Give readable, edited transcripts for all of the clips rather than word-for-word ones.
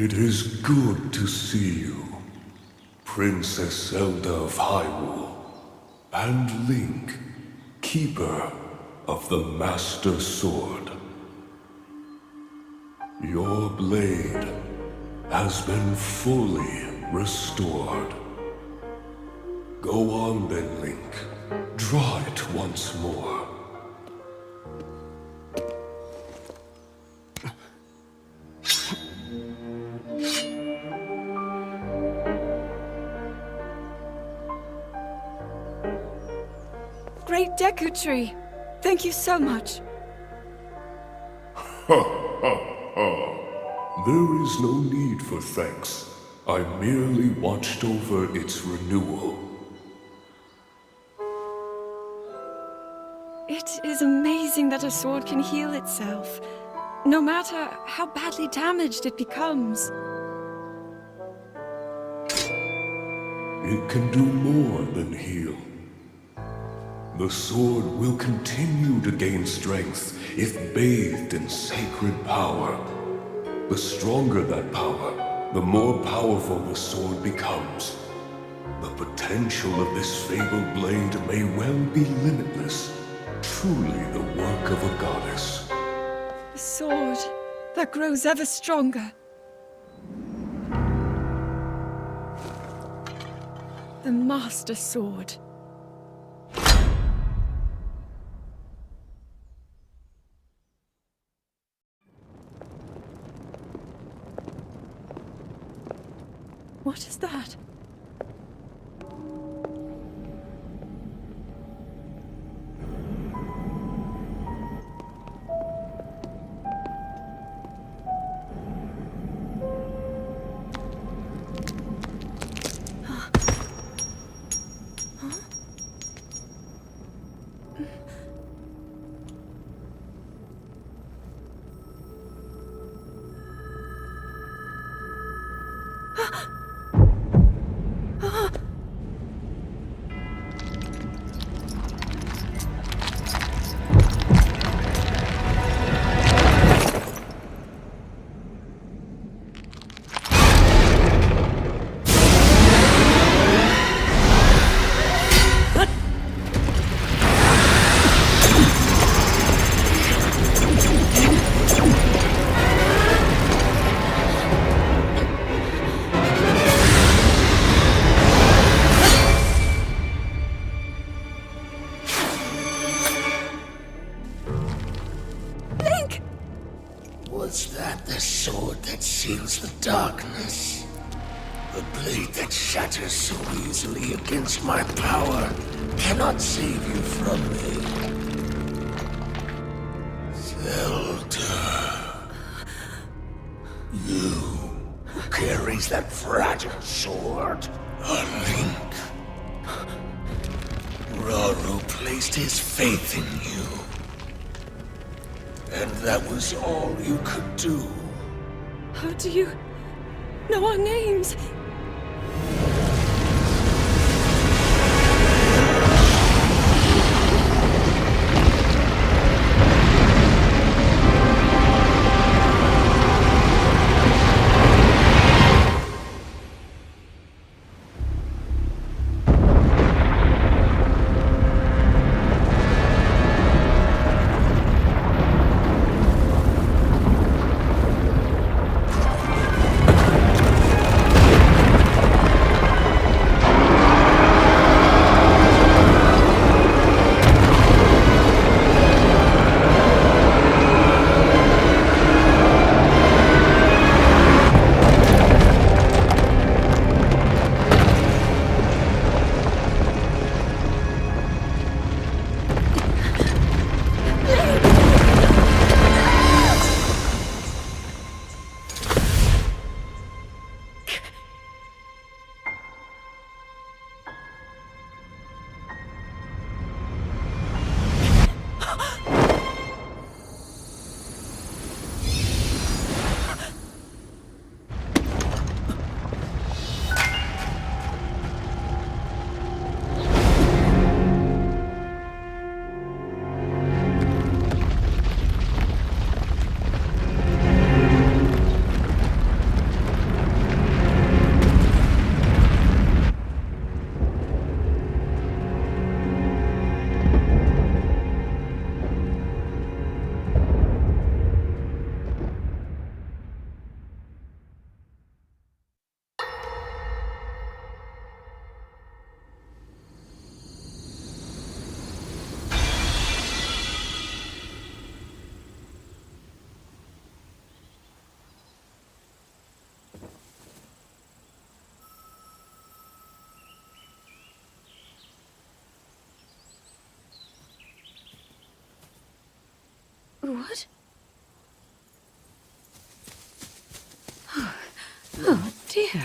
It is good to see you, Princess Zelda of Hyrule, and Link, Keeper of the Master Sword. Your blade has been fully restored. Go on then, Link. Draw it once more. Great Deku Tree! Thank you so much. There is no need for thanks. I merely watched over its renewal. It is amazing that a sword can heal itself, no matter how badly damaged it becomes. It can do more than heal. The sword will continue to gain strength if bathed in sacred power. The stronger that power, the more powerful the sword becomes. The potential of this fabled blade may well be limitless. Truly the work of a goddess. A sword that grows ever stronger. The Master Sword. What is that? Was that the sword that seals the darkness? The blade that shatters so easily against my power cannot save you from me. Zelda. You who carries that fragile sword. A Link. Raru placed his faith in you. And that was all you could do. How do you know our names? dear.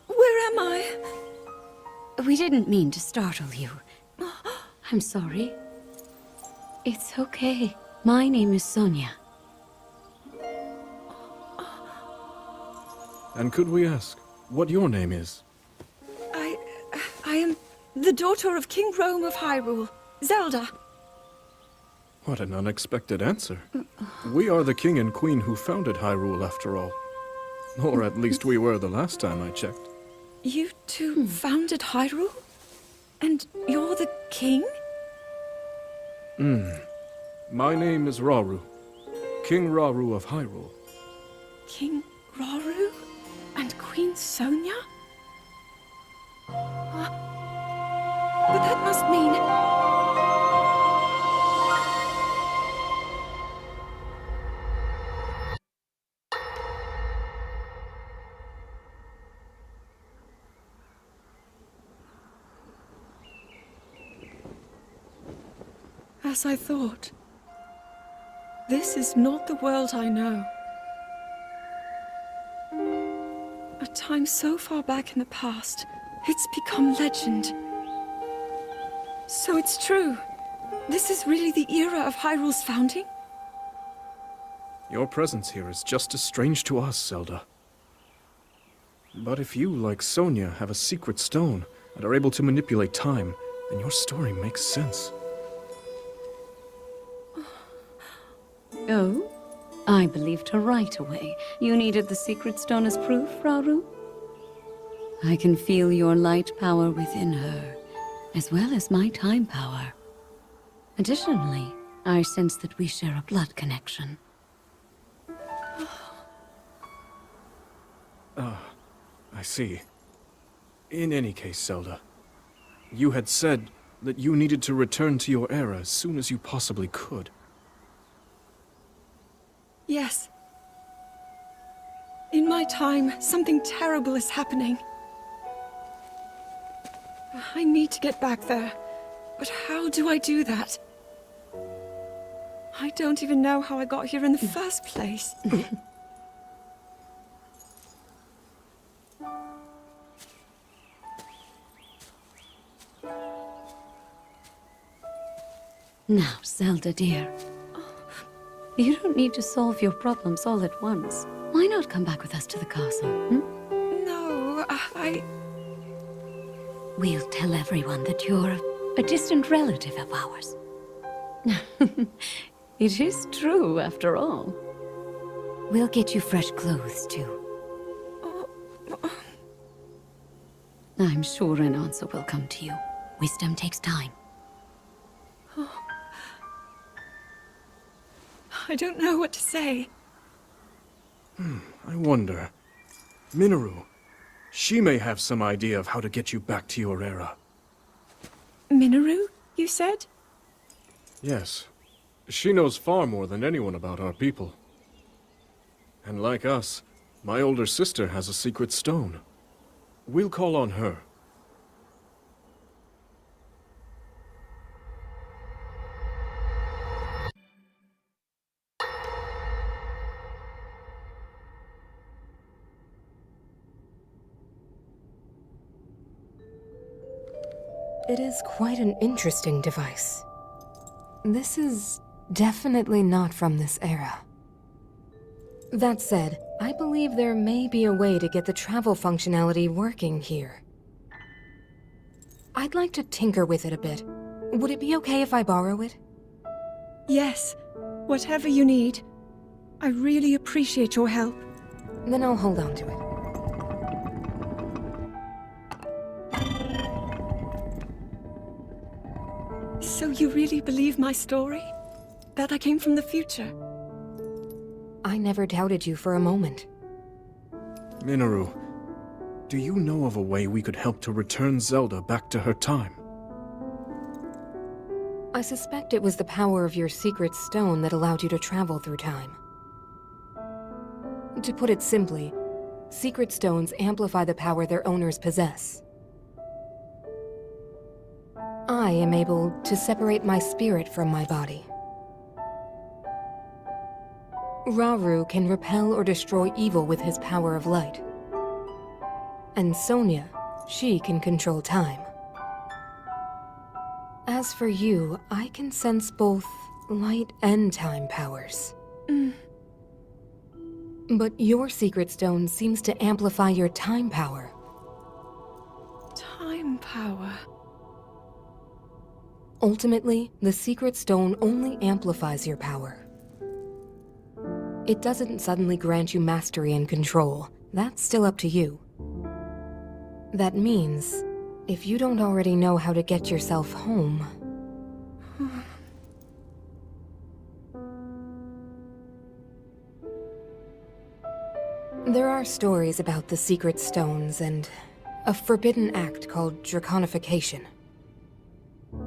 Where am I? We didn't mean to startle you. I'm sorry. It's okay. My name is Sonia. And could we ask what your name is? I am the daughter of King Rome of Hyrule, Zelda. What an unexpected answer. We are the king and queen who founded Hyrule, after all. Or at least we were the last time I checked. You two founded Hyrule? And you're the king? My name is Rauru, King Rauru of Hyrule. King Rauru? And Queen Sonia? But that must mean... As I thought. This is not the world I know. A time so far back in the past, it's become legend. So it's true. This is really the era of Hyrule's founding? Your presence here is just as strange to us, Zelda. But if you, like Sonia, have a secret stone and are able to manipulate time, then your story makes sense. Oh? I believed her right away. You needed the secret stone as proof, Rauru? I can feel your light power within her, as well as my time power. Additionally, I sense that we share a blood connection. I see. In any case, Zelda, you had said that you needed to return to your era as soon as you possibly could. Yes. In my time, something terrible is happening. I need to get back there. But how do I do that? I don't even know how I got here in the first place. Now, Zelda dear. You don't need to solve your problems all at once. Why not come back with us to the castle, No, We'll tell everyone that you're a distant relative of ours. It is true, after all. We'll get you fresh clothes, too. I'm sure an answer will come to you. Wisdom takes time. I don't know what to say. I wonder. Minoru, she may have some idea of how to get you back to your era. Minoru, you said? Yes. She knows far more than anyone about our people. And like us, my older sister has a secret stone. We'll call on her. It is quite an interesting device. This is definitely not from this era. That said, I believe there may be a way to get the travel functionality working here. I'd like to tinker with it a bit. Would it be okay if I borrow it? Yes. Whatever you need. I really appreciate your help. Then I'll hold on to it. So you really believe my story? That I came from the future? I never doubted you for a moment. Minoru, do you know of a way we could help to return Zelda back to her time? I suspect it was the power of your secret stone that allowed you to travel through time. To put it simply, secret stones amplify the power their owners possess. I am able to separate my spirit from my body. Rauru can repel or destroy evil with his power of light. And Sonia, she can control time. As for you, I can sense both light and time powers. But your secret stone seems to amplify your time power. Time power. Ultimately, the secret stone only amplifies your power. It doesn't suddenly grant you mastery and control. That's still up to you. That means, if you don't already know how to get yourself home... There are stories about the secret stones and a forbidden act called draconification.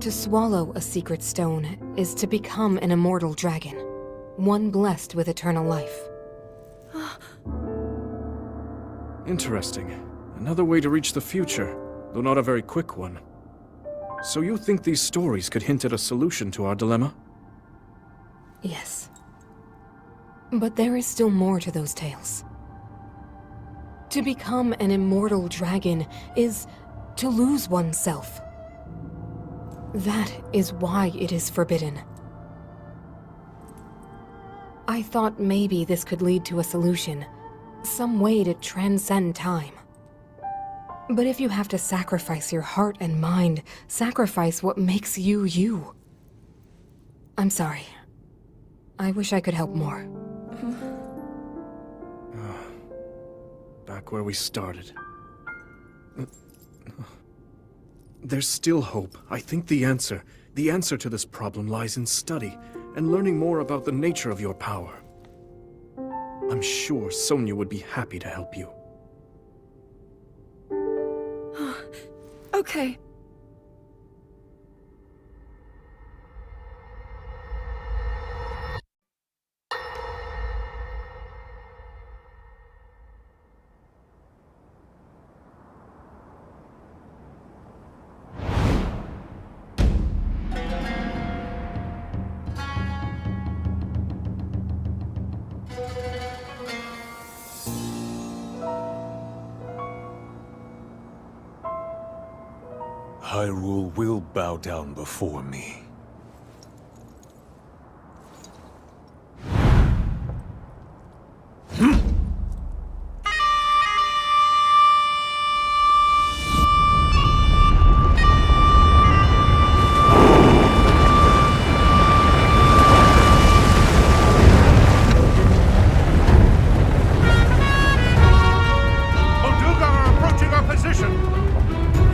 To swallow a secret stone is to become an immortal dragon, one blessed with eternal life. Interesting. Another way to reach the future, though not a very quick one. So you think these stories could hint at a solution to our dilemma? Yes. But there is still more to those tales. To become an immortal dragon is to lose oneself. That is why it is forbidden. I thought maybe this could lead to a solution, some way to transcend time. But if you have to sacrifice your heart and mind, sacrifice what makes you you. I'm sorry. I wish I could help more. Back where we started. There's still hope. I think the answer to this problem lies in study and learning more about the nature of your power. I'm sure Sonia would be happy to help you. Okay. Hyrule will bow down before me.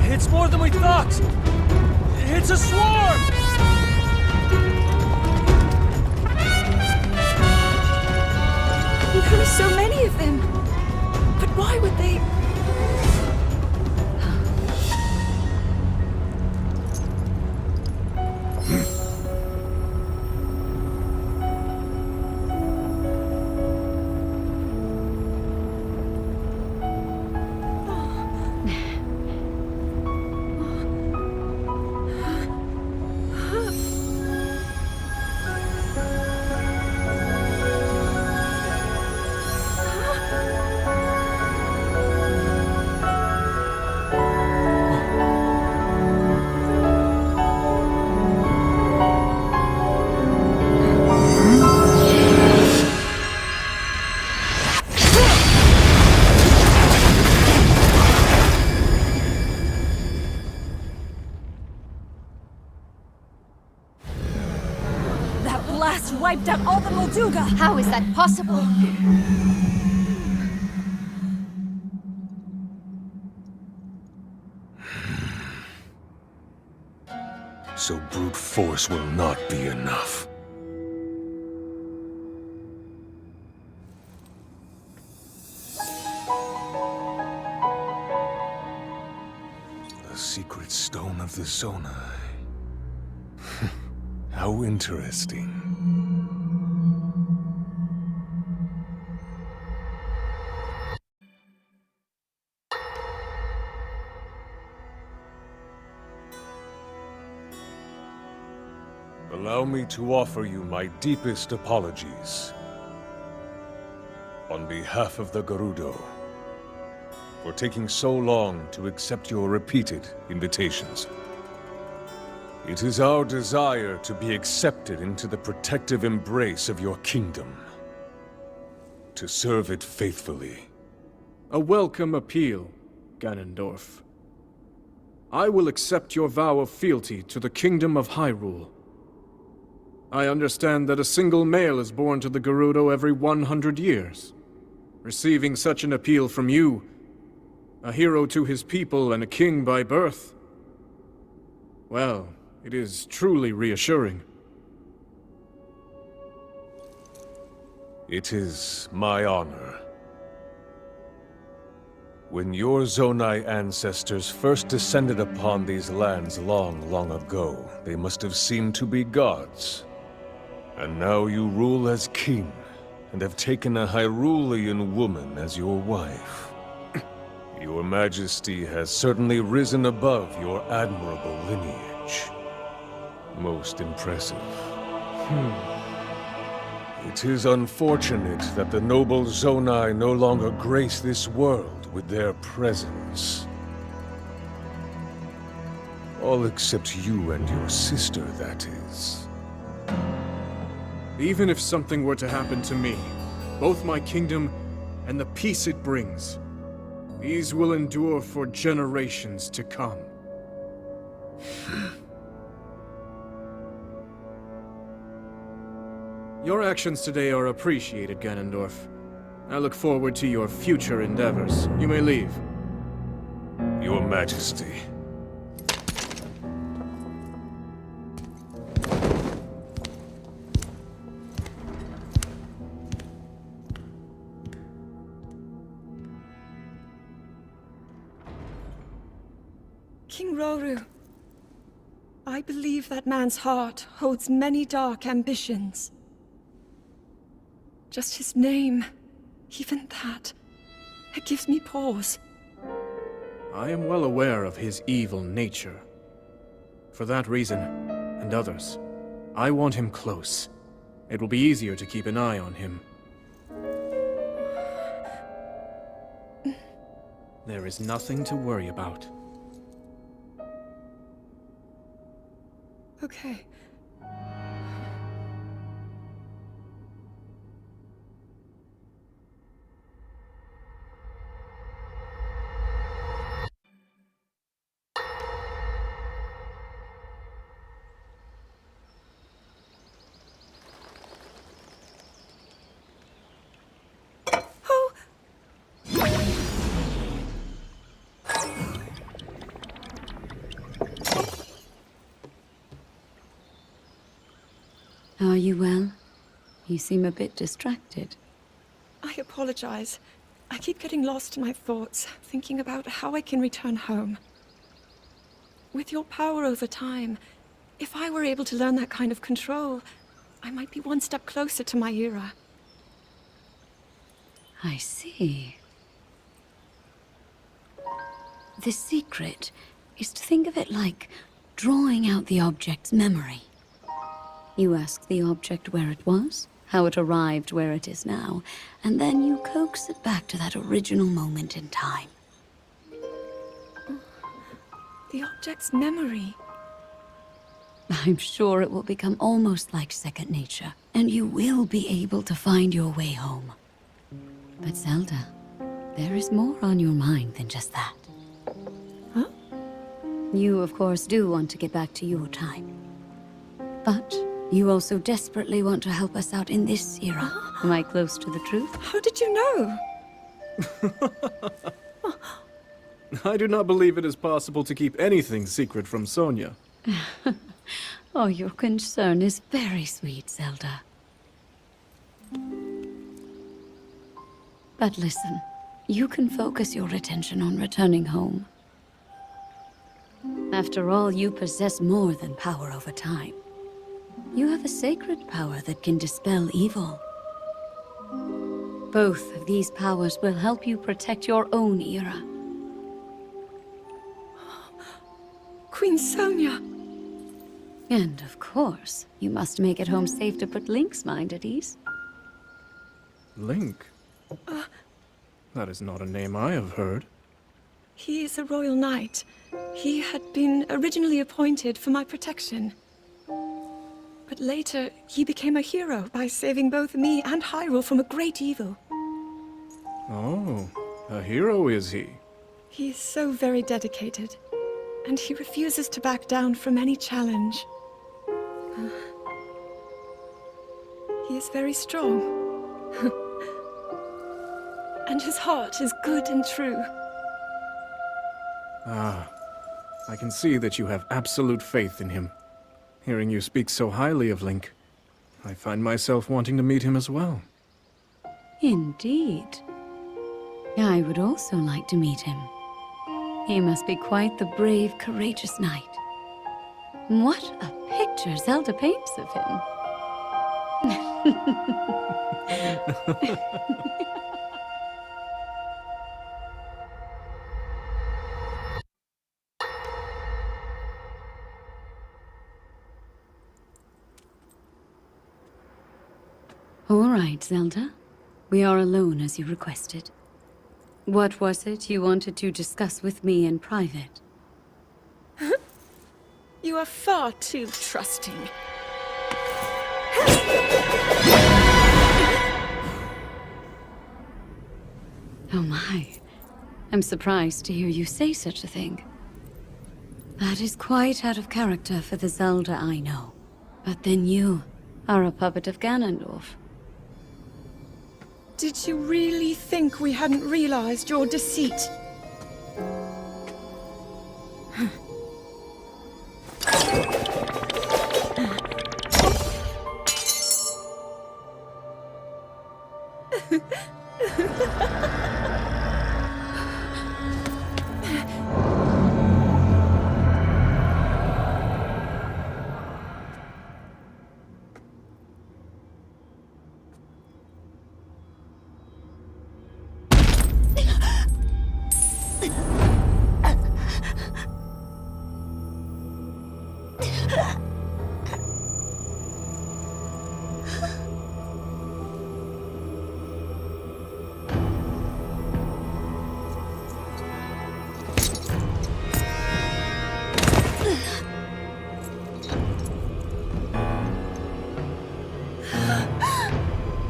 It's more than we thought! It's a swarm! There are so many of them. But why would they... Wiped out all the Molduga! How is that possible? So brute force will not be enough. The secret stone of the Zonai. How interesting. Allow me to offer you my deepest apologies. On behalf of the Gerudo, for taking so long to accept your repeated invitations. It is our desire to be accepted into the protective embrace of your kingdom, to serve it faithfully. A welcome appeal, Ganondorf. I will accept your vow of fealty to the Kingdom of Hyrule. I understand that a single male is born to the Gerudo every 100 years. Receiving such an appeal from you, a hero to his people and a king by birth, well, it is truly reassuring. It is my honor. When your Zonai ancestors first descended upon these lands long, long ago, they must have seemed to be gods. And now you rule as king, and have taken a Hyrulean woman as your wife. Your Majesty has certainly risen above your admirable lineage. Most impressive. It is unfortunate that the noble Zonai no longer grace this world with their presence. All except you and your sister, that is. Even if something were to happen to me, both my kingdom and the peace it brings, these will endure for generations to come. Your actions today are appreciated, Ganondorf. I look forward to your future endeavors. You may leave. Your Majesty. King Roru, I believe that man's heart holds many dark ambitions. Just his name, even that, it gives me pause. I am well aware of his evil nature. For that reason, and others, I want him close. It will be easier to keep an eye on him. There is nothing to worry about. Okay. Oh! Are you well? You seem a bit distracted. I apologize. I keep getting lost in my thoughts, thinking about how I can return home. With your power over time, if I were able to learn that kind of control, I might be one step closer to my era. I see. The secret is to think of it like drawing out the object's memory. You ask the object where it was, how it arrived where it is now, and then you coax it back to that original moment in time. The object's memory. I'm sure it will become almost like second nature, and you will be able to find your way home. But Zelda, there is more on your mind than just that. Huh? You, of course, do want to get back to your time. But you also desperately want to help us out in this era. Am I close to the truth? How did you know? I do not believe it is possible to keep anything secret from Sonia. Oh, your concern is very sweet, Zelda. But listen, you can focus your attention on returning home. After all, you possess more than power over time. You have a sacred power that can dispel evil. Both of these powers will help you protect your own era. Queen Sonia! And of course, you must make it home safe to put Link's mind at ease. Link? That is not a name I have heard. He is a royal knight. He had been originally appointed for my protection. But later, he became a hero by saving both me and Hyrule from a great evil. Oh, a hero is he? He is so very dedicated, and he refuses to back down from any challenge. He is very strong. And his heart is good and true. Ah, I can see that you have absolute faith in him. Hearing you speak so highly of Link, I find myself wanting to meet him as well. Indeed. I would also like to meet him. He must be quite the brave, courageous knight. What a picture Zelda paints of him. All right, Zelda. We are alone as you requested. What was it you wanted to discuss with me in private? You are far too trusting. Oh my. I'm surprised to hear you say such a thing. That is quite out of character for the Zelda I know. But then you are a puppet of Ganondorf. Did you really think we hadn't realized your deceit?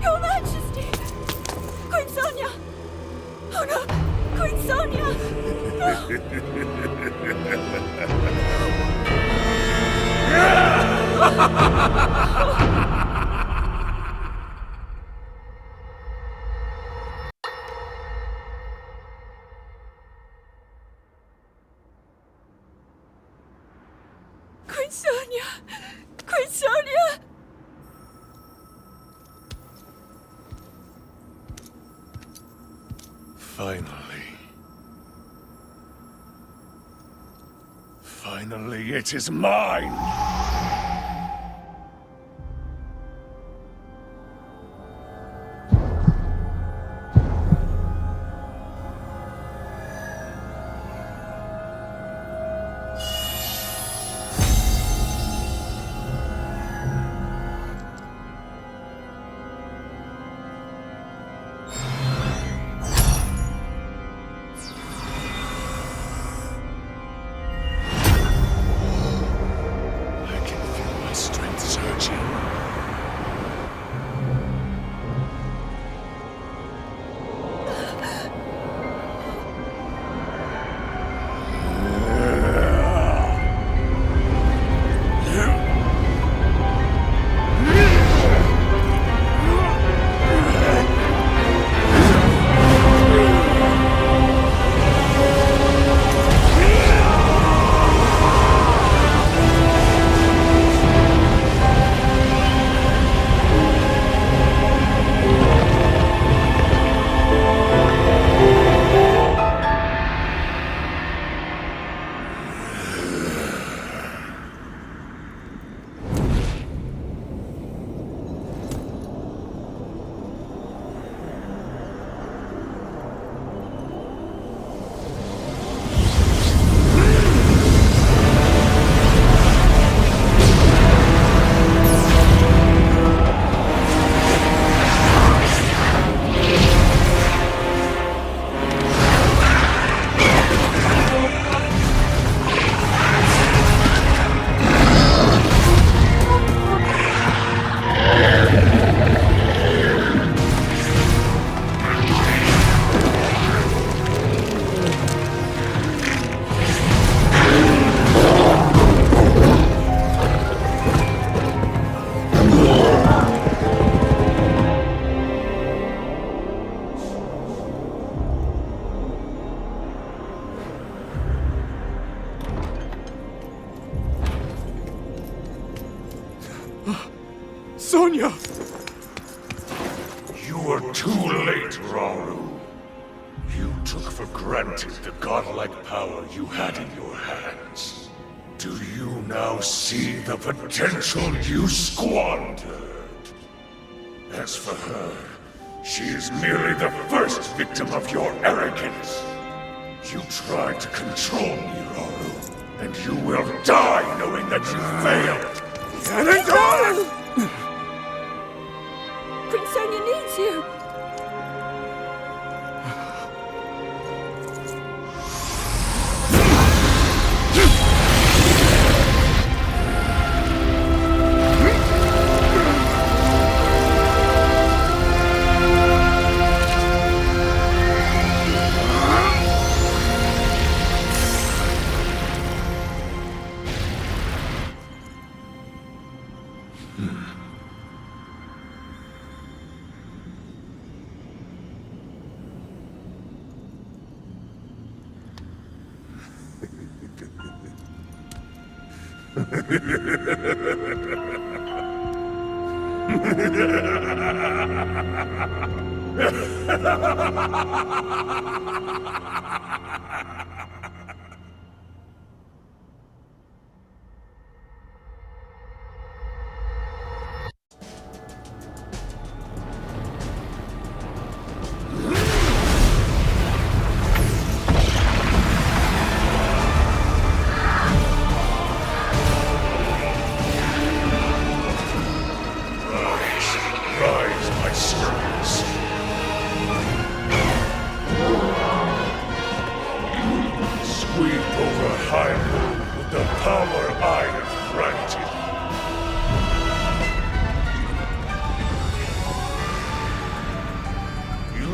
Your Majesty! Queen Sonia! Oh no! Queen Sonia! Queen Sonia! Queen Sonia! Finally, it is mine! were too late, Rauru. You took for granted the godlike power you had in your hands. Do you now see the potential you squandered? As for her, she is merely the first victim of your arrogance. You tried to control me, Rauru, and you will die knowing that you failed! Prince Sonia needs you!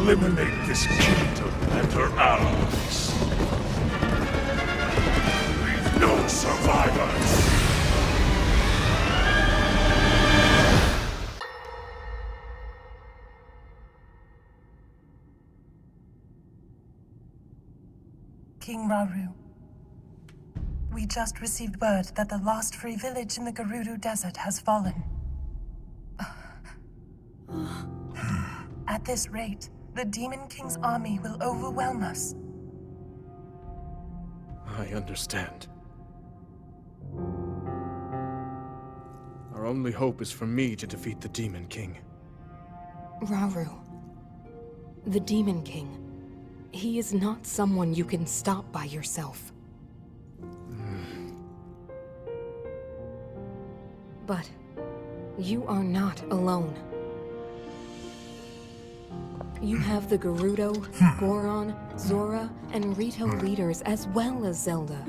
Eliminate this kingdom and her allies. Leave no survivors. King Rauru, we just received word that the last free village in the Gerudo Desert has fallen. At this rate, the Demon King's army will overwhelm us. I understand. Our only hope is for me to defeat the Demon King. Rauru, the Demon King, he is not someone you can stop by yourself. But you are not alone. You have the Gerudo, Goron, Zora, and Rito leaders as well as Zelda.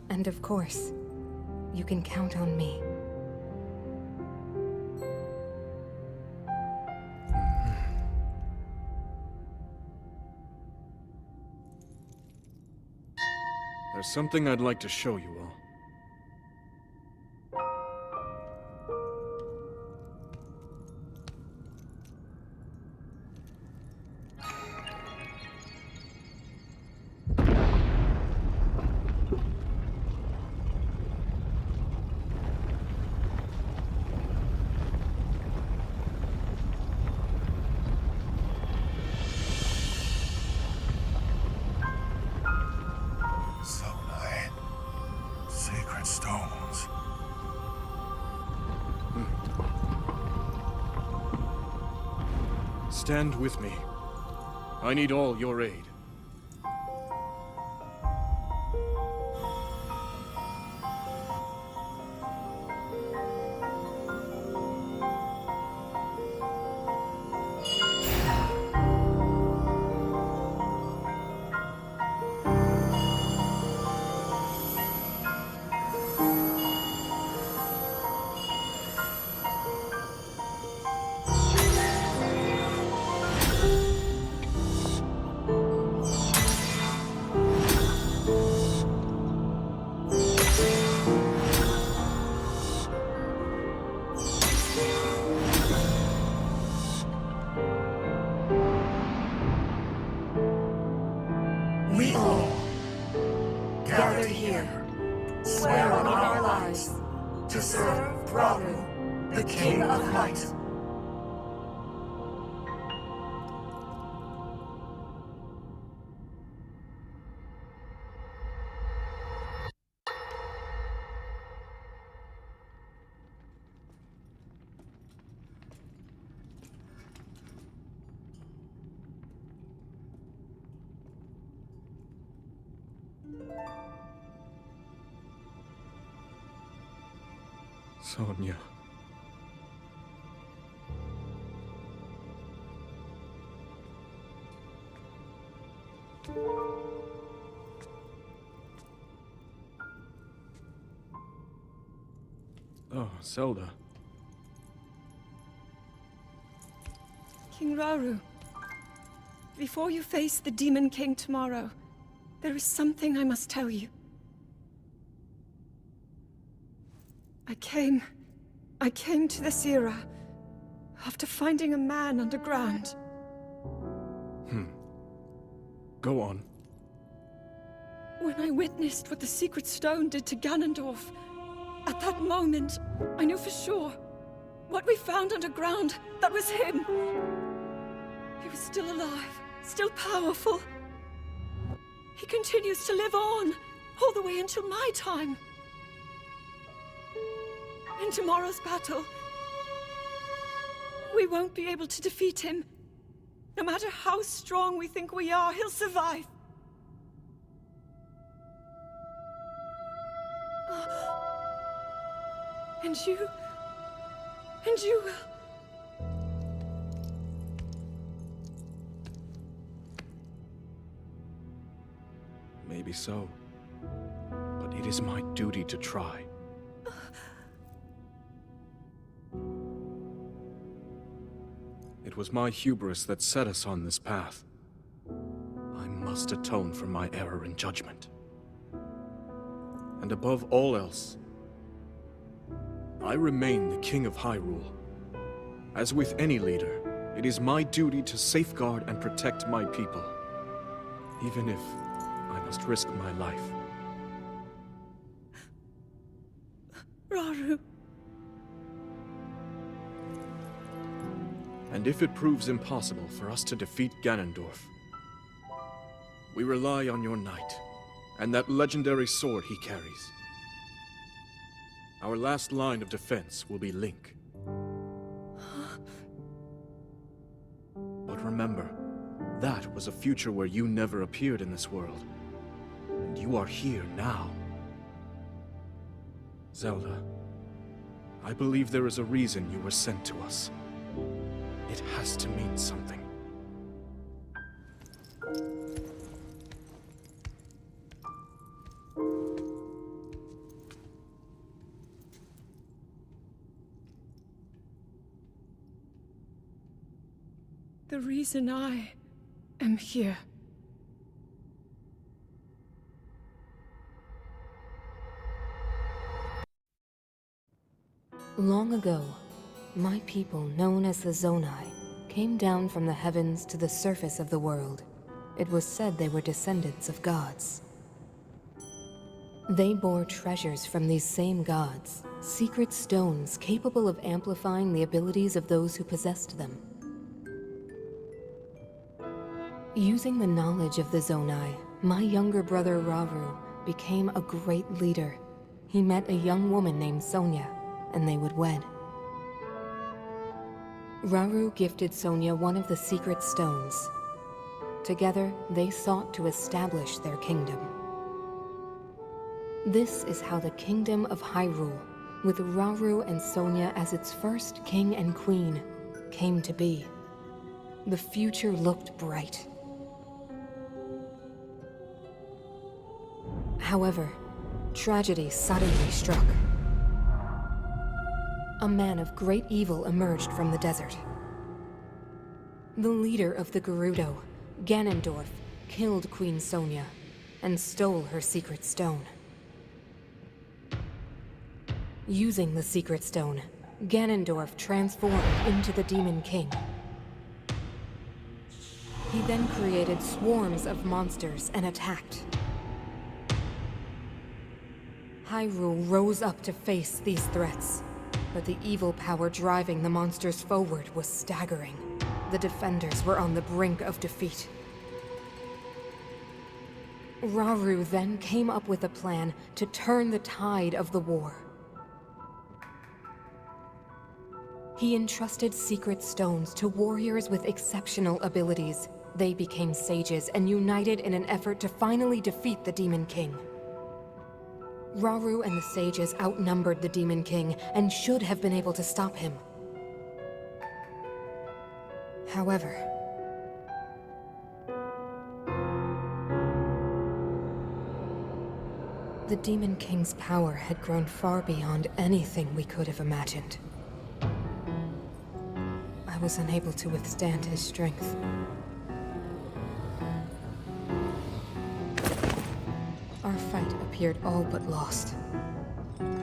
And of course, you can count on me. There's something I'd like to show you all. Sacred stones. Stand with me. I need all your aid. We all, gathered here, swear on our lives to serve Rauru, the King of Light. Sonia. Oh, Zelda. King Rauru, before you face the Demon King tomorrow, there is something I must tell you. I came to this era after finding a man underground. Go on. When I witnessed what the Secret Stone did to Ganondorf, at that moment, I knew for sure what we found underground, that was him. He was still alive, still powerful. He continues to live on, all the way until my time. In tomorrow's battle, we won't be able to defeat him. No matter how strong we think we are, he'll survive. And you will. Maybe so. But it is my duty to try. It was my hubris that set us on this path. I must atone for my error in judgment. And above all else, I remain the King of Hyrule. As with any leader, it is my duty to safeguard and protect my people, even if I must risk my life. Rauru. And if it proves impossible for us to defeat Ganondorf, we rely on your knight, and that legendary sword he carries. Our last line of defense will be Link. But remember, that was a future where you never appeared in this world. And you are here now. Zelda, I believe there is a reason you were sent to us. It has to mean something. The reason I am here. Long ago, my people, known as the Zonai, came down from the heavens to the surface of the world. It was said they were descendants of gods. They bore treasures from these same gods, secret stones capable of amplifying the abilities of those who possessed them. Using the knowledge of the Zonai, my younger brother Rauru became a great leader. He met a young woman named Sonia, and they would wed. Rauru gifted Sonia one of the secret stones. Together, they sought to establish their kingdom. This is how the Kingdom of Hyrule, with Rauru and Sonia as its first king and queen, came to be. The future looked bright. However, tragedy suddenly struck. A man of great evil emerged from the desert. The leader of the Gerudo, Ganondorf, killed Queen Sonia and stole her secret stone. Using the secret stone, Ganondorf transformed into the Demon King. He then created swarms of monsters and attacked. Hyrule rose up to face these threats, but the evil power driving the monsters forward was staggering. The defenders were on the brink of defeat. Rauru then came up with a plan to turn the tide of the war. He entrusted secret stones to warriors with exceptional abilities. They became sages and united in an effort to finally defeat the Demon King. Rauru and the sages outnumbered the Demon King and should have been able to stop him. However, the Demon King's power had grown far beyond anything we could have imagined. I was unable to withstand his strength. Our fight appeared all but lost. And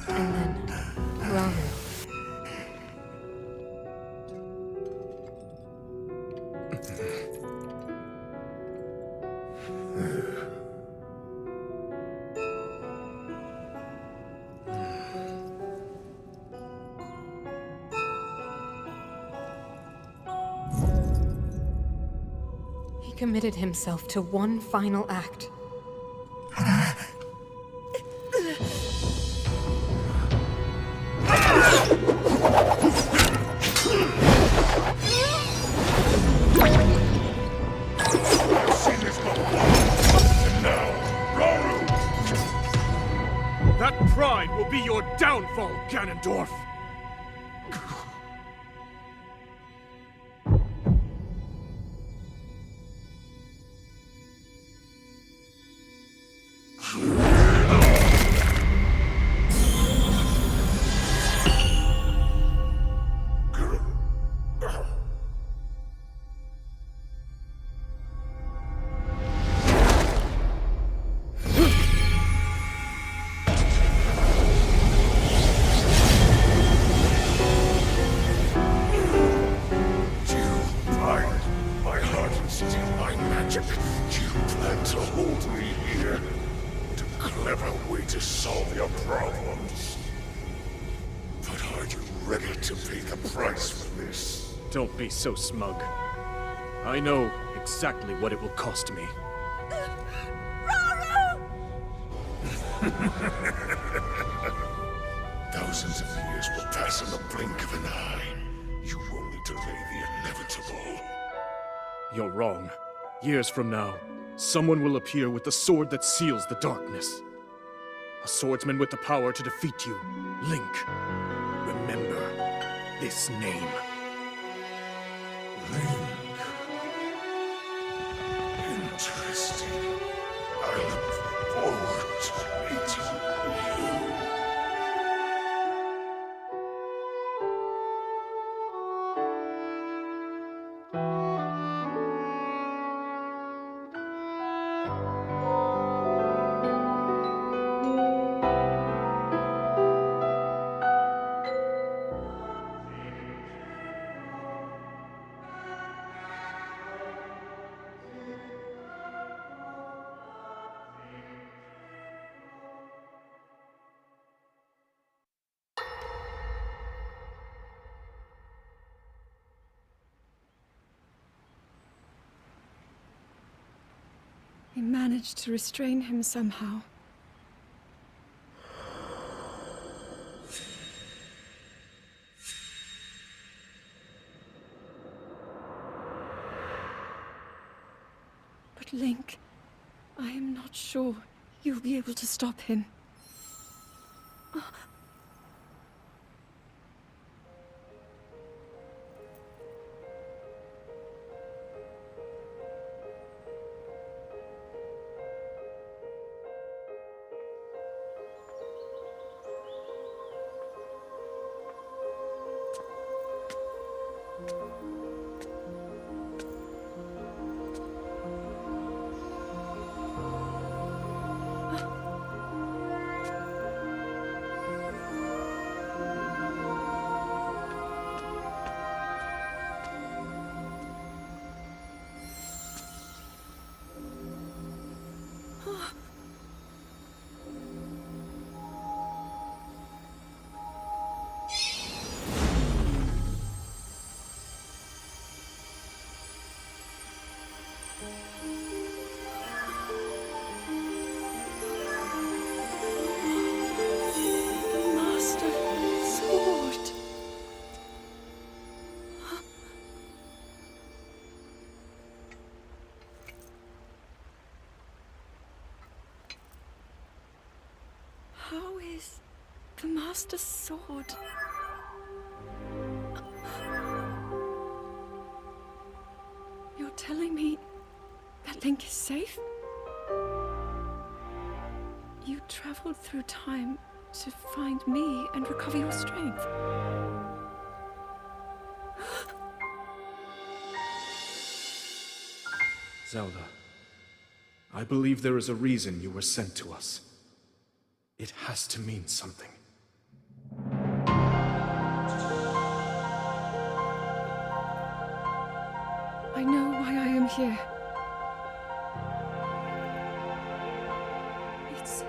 then, Rauru. He committed himself to one final act. That pride will be your downfall, Ganondorf! Don't be so smug. I know exactly what it will cost me. Thousands of years will pass in the blink of an eye. You only delay the inevitable. You're wrong. Years from now, someone will appear with the sword that seals the darkness. A swordsman with the power to defeat you. Link. Remember this name. Link. Interesting. I look forward to meeting you. He managed to restrain him somehow. But Link, I am not sure you'll be able to stop him. The Master Sword. You're telling me that Link is safe? You traveled through time to find me and recover your strength. Zelda, I believe there is a reason you were sent to us. It has to mean something. I know why I am here. It's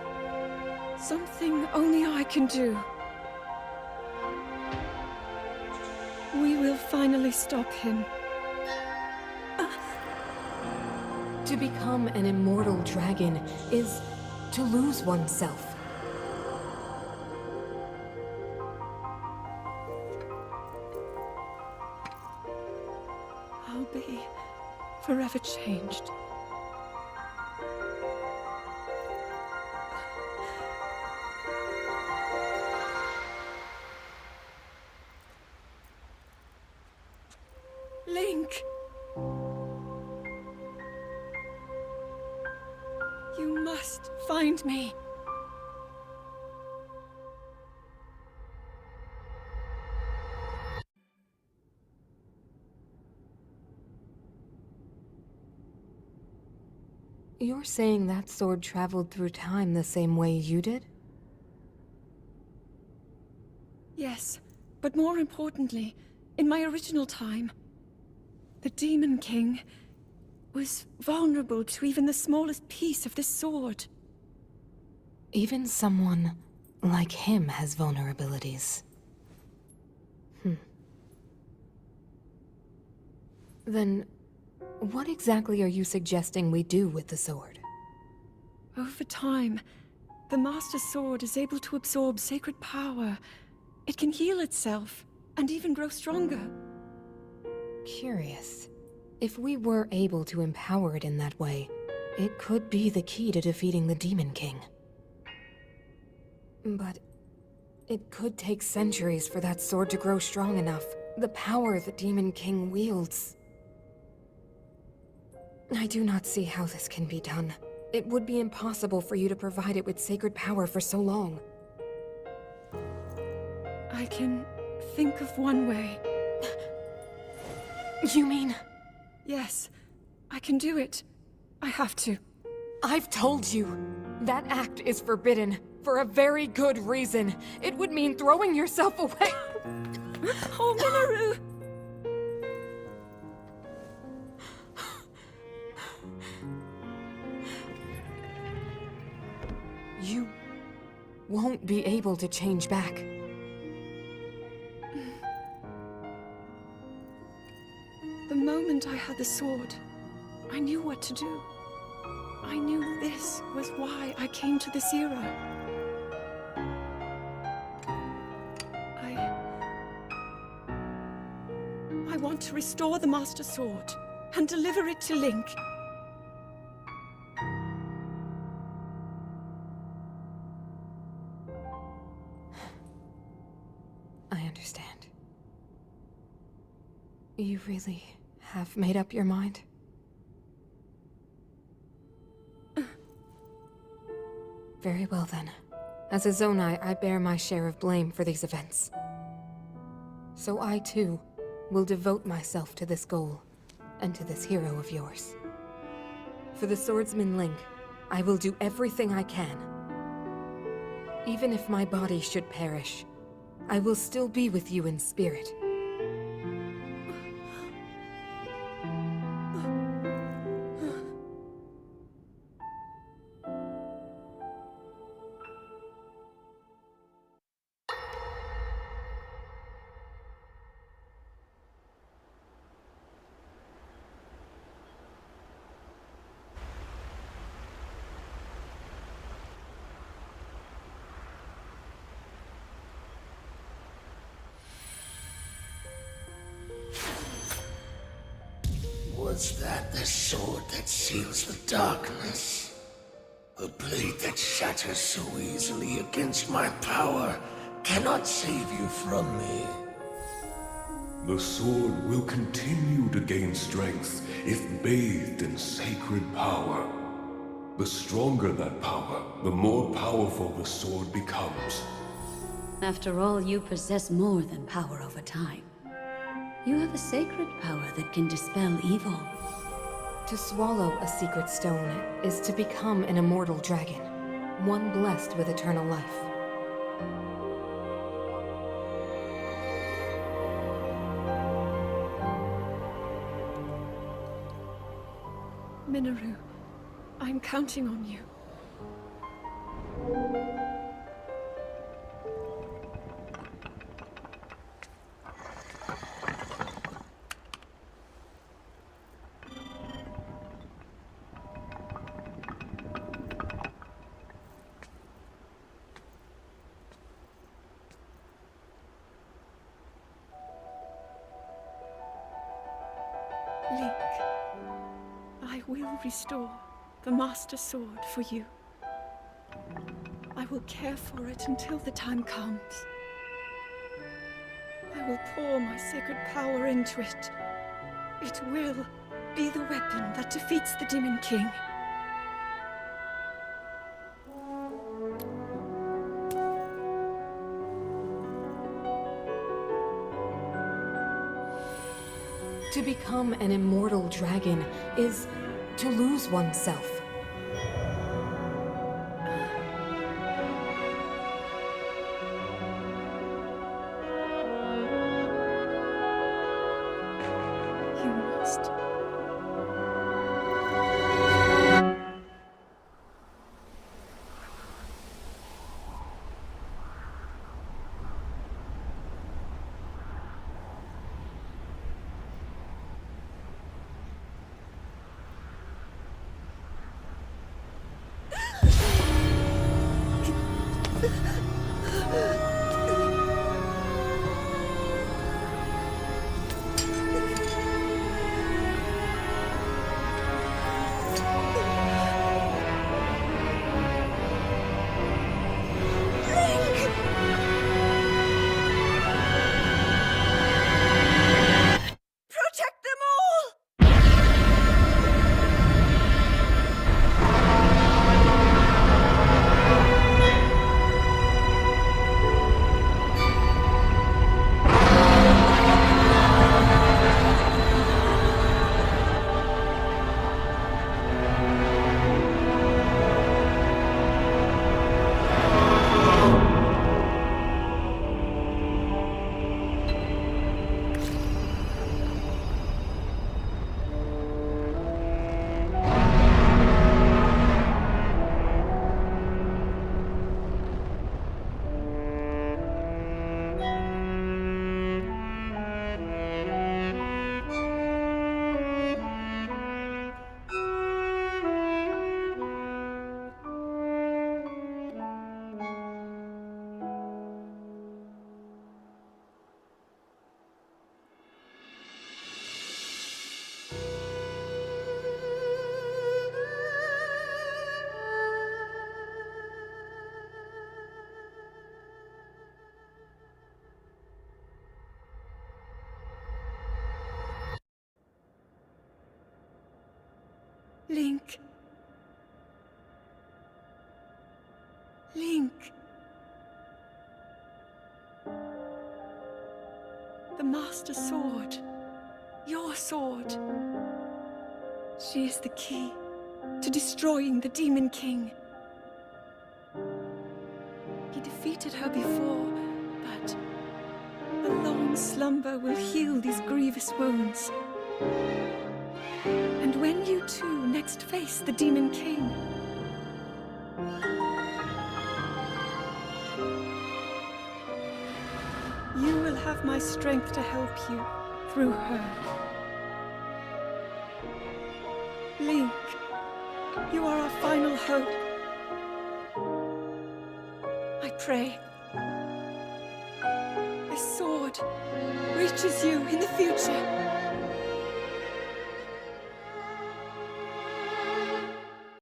something only I can do. We will finally stop him. To become an immortal dragon is to lose oneself. I'll be forever changed. Link! You must find me. You're saying that sword traveled through time the same way you did? Yes, but more importantly, in my original time, the Demon King was vulnerable to even the smallest piece of this sword. Even someone like him has vulnerabilities. Then, what exactly are you suggesting we do with the sword? Over time, the Master Sword is able to absorb sacred power. It can heal itself, and even grow stronger. Curious. If we were able to empower it in that way, it could be the key to defeating the Demon King. But it could take centuries for that sword to grow strong enough. The power the Demon King wields. I do not see how this can be done. It would be impossible for you to provide it with sacred power for so long. I can think of one way. You mean? Yes, I can do it. I have to. I've told you. That act is forbidden, for a very good reason. It would mean throwing yourself away. Oh, Minoru! You won't be able to change back. The moment I had the sword, I knew what to do. I knew this was why I came to this era. I want to restore the Master Sword and deliver it to Link. I understand. You really have made up your mind? Very well then. As a Zonai, I bear my share of blame for these events. So I too will devote myself to this goal, and to this hero of yours. For the swordsman Link, I will do everything I can. Even if my body should perish, I will still be with you in spirit. Was that the sword that seals the darkness? A blade that shatters so easily against my power cannot save you from me. The sword will continue to gain strength if bathed in sacred power. The stronger that power, the more powerful the sword becomes. After all, you possess more than power over time. You have a sacred power that can dispel evil. To swallow a secret stone is to become an immortal dragon, one blessed with eternal life. Minoru, I'm counting on you. Link, I will restore the Master Sword for you. I will care for it until the time comes. I will pour my sacred power into it. It will be the weapon that defeats the Demon King. To become an immortal dragon is to lose oneself. You must. Protect them all! Link. Link. The Master Sword. Your sword. She is the key to destroying the Demon King. He defeated her before, but a long slumber will heal these grievous wounds. And when you two next face the Demon King, you will have my strength to help you through her. Link, you are our final hope. I pray this sword reaches you in the future.